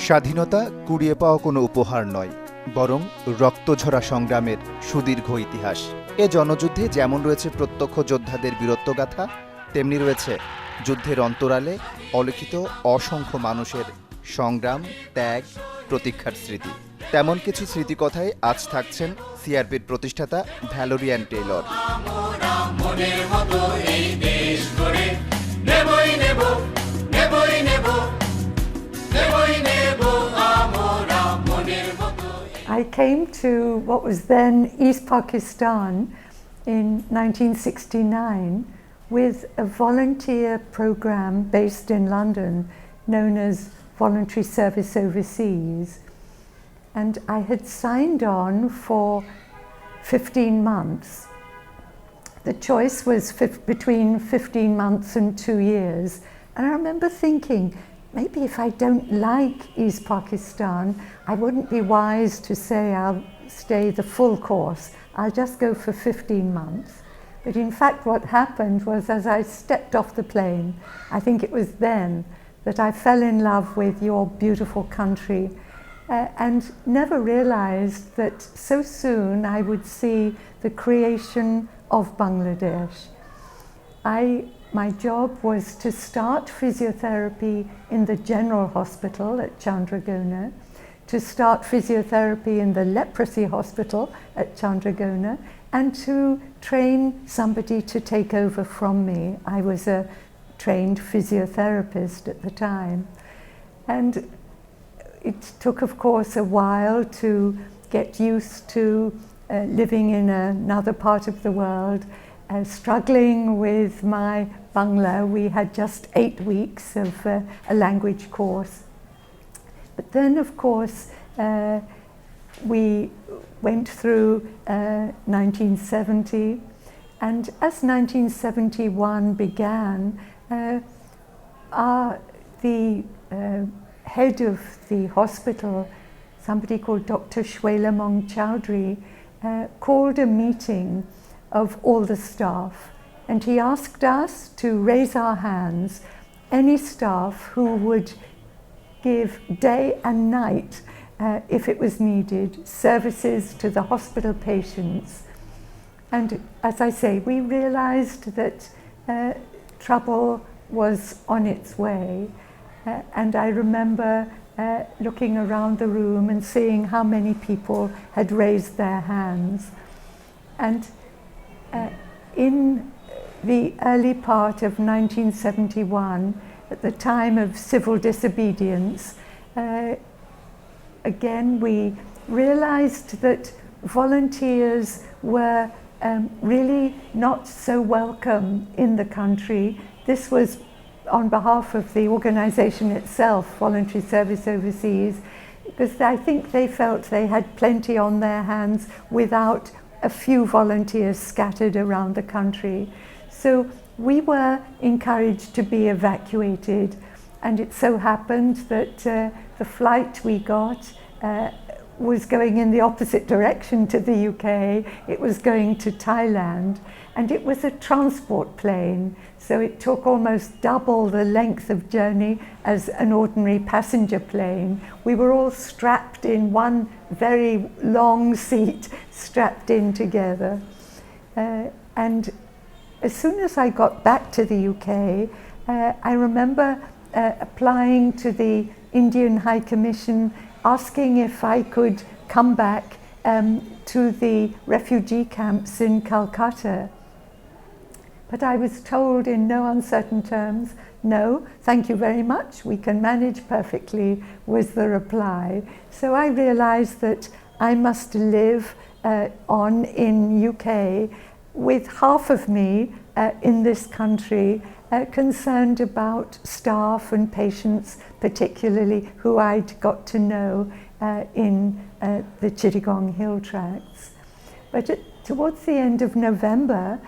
স্বাধীনতা কুড়িয়ে পাওয়া কোনো উপহার নয়, বরং রক্তঝরা সংগ্রামের সুদীর্ঘ ইতিহাস। এ জনযুদ্ধে যেমন রয়েছে প্রত্যক্ষ যোদ্ধাদের বীরত্বগাথা, তেমনি রয়েছে যুদ্ধের অন্তরালে অলিখিত অসংখ্য মানুষের সংগ্রাম, ত্যাগ, প্রতীক্ষার স্মৃতি। তেমন কিছু স্মৃতিকথায় আজ থাকছেন সিআরপির প্রতিষ্ঠাতা ভ্যালোরিয়ান Taylor. I came to what was then East Pakistan in 1969 with a volunteer program based in London known as Voluntary Service Overseas, and I had signed on for 15 months. The choice was between 15 months and 2 years, and I remember thinking, maybe if I don't like East Pakistan, I wouldn't be wise to say I'll stay the full course. I'll just go for 15 months. But in fact, what happened was as I stepped off the plane, I think it was then that I fell in love with your beautiful country and never realized that so soon I would see the creation of Bangladesh. My job was to start physiotherapy in the General Hospital at Chandragona, to start physiotherapy in the Leprosy Hospital at Chandragona, and to train somebody to take over from me. I was a trained physiotherapist at the time. And it took, of course, a while to get used to living in another part of the world, struggling with my Bangla. We had just 8 weeks of a language course. But then, of course, we went through 1970, and as 1971 began, the head of the hospital, somebody called Dr. Shwelamong Chowdhury, called a meeting of all the staff, and he asked us to raise our hands, any staff who would give day and night, if it was needed, services to the hospital patients. And as I say, we realized that trouble was on its way, and I remember looking around the room and seeing how many people had raised their hands. And in the early part of 1971, at the time of civil disobedience, again we realized that volunteers were really not so welcome in the country. This was on behalf of the organization itself, Voluntary Service Overseas, because I think they felt they had plenty on their hands without a few volunteers scattered around the country. So we were encouraged to be evacuated, and it so happened that the flight we got was going in the opposite direction to the UK. It was going to Thailand, and it was a transport plane, so it took almost double the length of journey as an ordinary passenger plane. We were all strapped in one very long seat, strapped in together. And as soon as I got back to the UK, I remember applying to the Indian High Commission, asking if I could come back to the refugee camps in Calcutta. But I was told in no uncertain terms, no, thank you very much, we can manage perfectly, was the reply. So I realized that I must live on in UK with half of me in this country, concerned about staff and patients, particularly who I'd got to know in the Tejgaon hill tracts. But towards the end of November,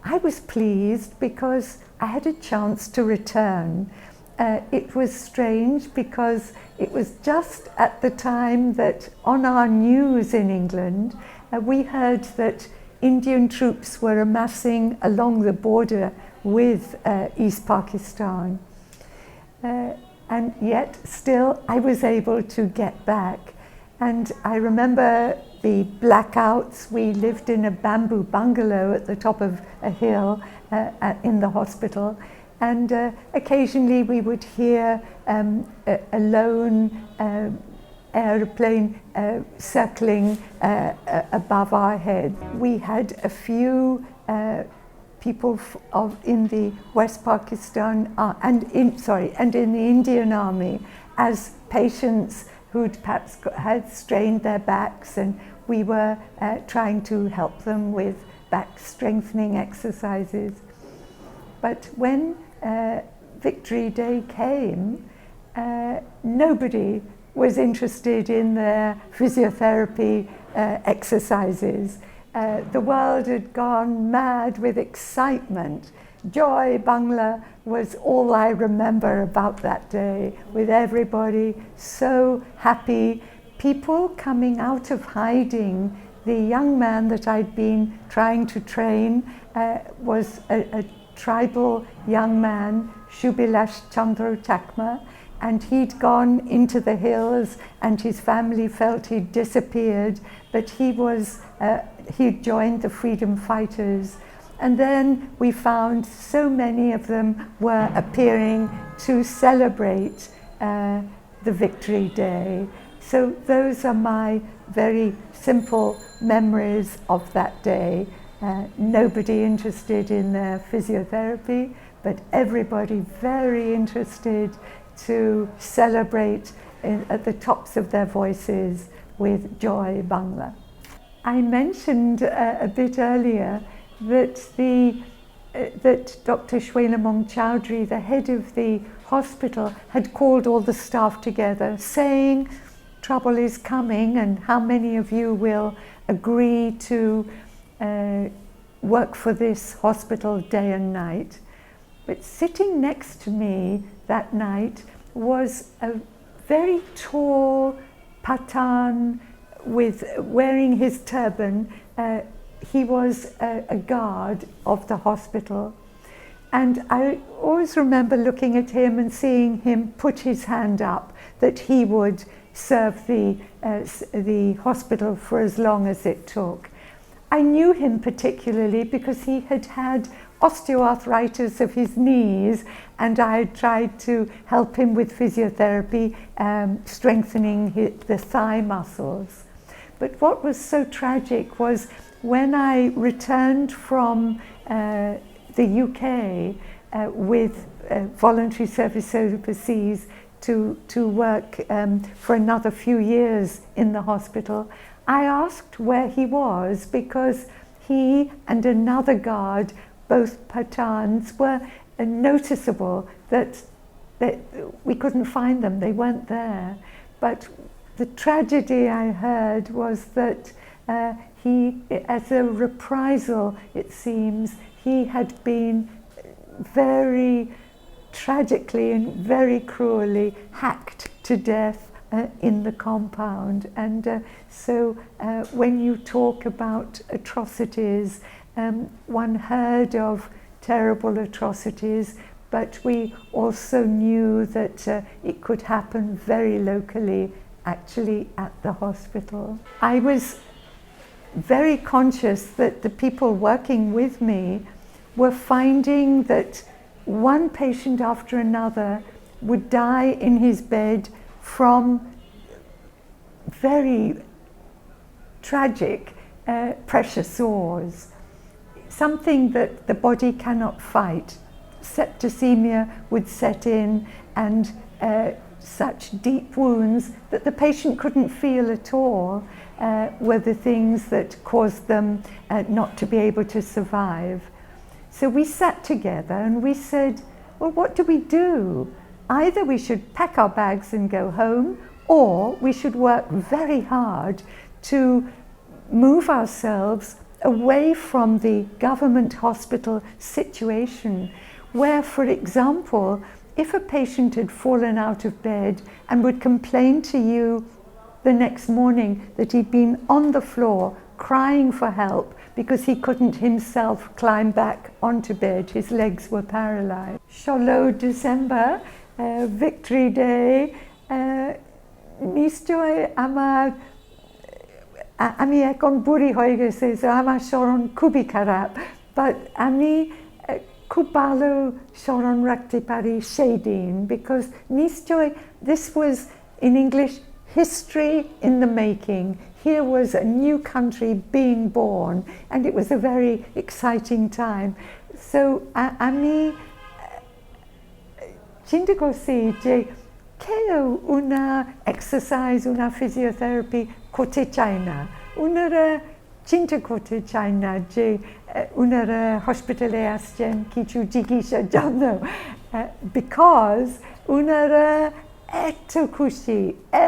I was pleased because I had a chance to return. It was strange because it was just at the time that on our news in England, we heard that Indian troops were amassing along the border with East Pakistan. and yet still I was able to get back. And I remember the blackouts. We lived in a bamboo bungalow at the top of a hill in the hospital, and occasionally we would hear a lone aeroplane circling above our head. We had a few people in the West Pakistan and in the Indian Army as patients who'd perhaps had strained their backs, and we were trying to help them with back strengthening exercises. But when Victory Day came, nobody was interested in their physiotherapy exercises. The world had gone mad with excitement. Joy Bangla was all I remember about that day, with everybody so happy, people coming out of hiding. The young man that I'd been trying to train was a tribal young man, Shubilash Chandra Chakma, and he'd gone into the hills and his family felt he'd disappeared, but he'd joined the freedom fighters. And then we found so many of them were appearing to celebrate the Victory Day. So those are my very simple memories of that day. Nobody interested in their physiotherapy, but everybody very interested to celebrate at the tops of their voices with Joy Bangla. I mentioned a bit earlier that Dr. Shwelamong Chowdhury, the head of the hospital, had called all the staff together saying trouble is coming and how many of you will agree to work for this hospital day and night. But sitting next to me that night was a very tall Pathan wearing his turban. He was a guard of the hospital, and I always remember looking at him and seeing him put his hand up that he would serve the hospital for as long as it took. I knew him particularly because he had had osteoarthritis of his knees, and I had tried to help him with physiotherapy, strengthening the thigh muscles. But what was so tragic was when I returned from the UK with voluntary service overseas to work for another few years in the hospital, I asked where he was because he and another guard, both Pathans, were noticeable that we couldn't find them, they weren't there. But the tragedy I heard was that he, as a reprisal, it seems, he had been very tragically and very cruelly hacked to death in the compound. And so when you talk about atrocities, one heard of terrible atrocities, but we also knew that it could happen very locally, actually at the hospital. I was very conscious that the people working with me were finding that one patient after another would die in his bed from very tragic pressure sores, something that the body cannot fight. Septicemia would set in, and such deep wounds that the patient couldn't feel at all were the things that caused them not to be able to survive. So we sat together and we said, well, what do we do? Either we should pack our bags and go home, or we should work very hard to move ourselves away from the government hospital situation, where, for example, if a patient had fallen out of bed and would complain to you the next morning that he'd been on the floor crying for help because he couldn't himself climb back onto bed, his legs were paralyzed. 16 December Victory Day, নিশ্চয় আমার আমি এখন বুড়ি হয়ে গেছি, so আমার স্মরণ খুবই খারাপ, but আমি খুব ভালো স্মরণ রাখতে পারি সেই দিন, because নিশ্চয় this was in English history in the making. Here was a new country being born, and it was a very exciting time. So আমি চিন্তা করছি যে কেউ una exercise, una physiotherapy করতে চায় না, উনারা চিন্তা করতে চায় না যে উনারা হসপিটালে আসছেন কিছু চিকিৎসার জন্য, because উনারা এত খুশি,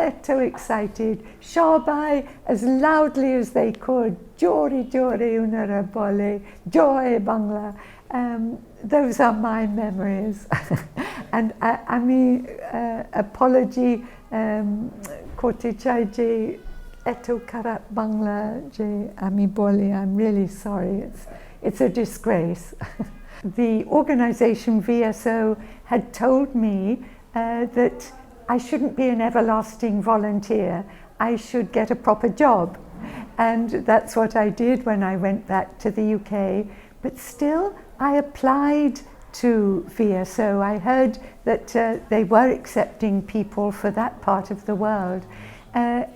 এত excited, সবাই as loudly as they could, জোরে জোরে উনারা বলে জয় Bangla. Those are my memories. And আমি apology করতে চাই যে এত খারাপ বাংলা যে আমি বলি, I'm really sorry, it's a disgrace. The organization VSO had told me that I shouldn't be an everlasting volunteer, I should get a proper job. And that's what I did when I went back to the UK. But still, I applied to VSO. I heard that they were accepting people for that part of the world.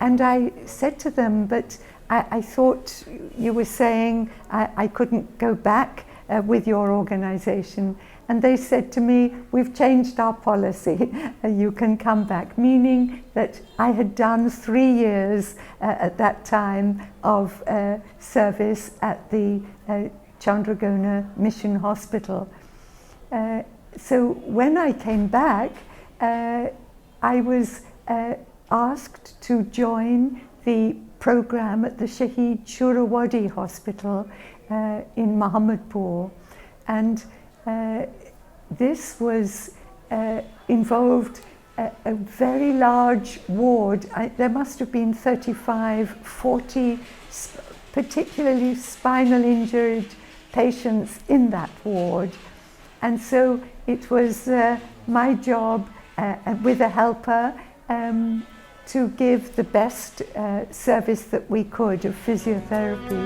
And I said to them, but I thought you were saying I couldn't go back with your organization. And they said to me, we've changed our policy, you can come back, meaning that I had done 3 years at that time of service at the Chandragona Mission Hospital. So when I came back, I was asked to join the program at the Shaheed Shurawadi Hospital in Mohammadpur, and this was involved a very large ward. There must have been 35, 40 particularly spinal injured patients in that ward. And so it was my job with a helper to give the best service that we could of physiotherapy.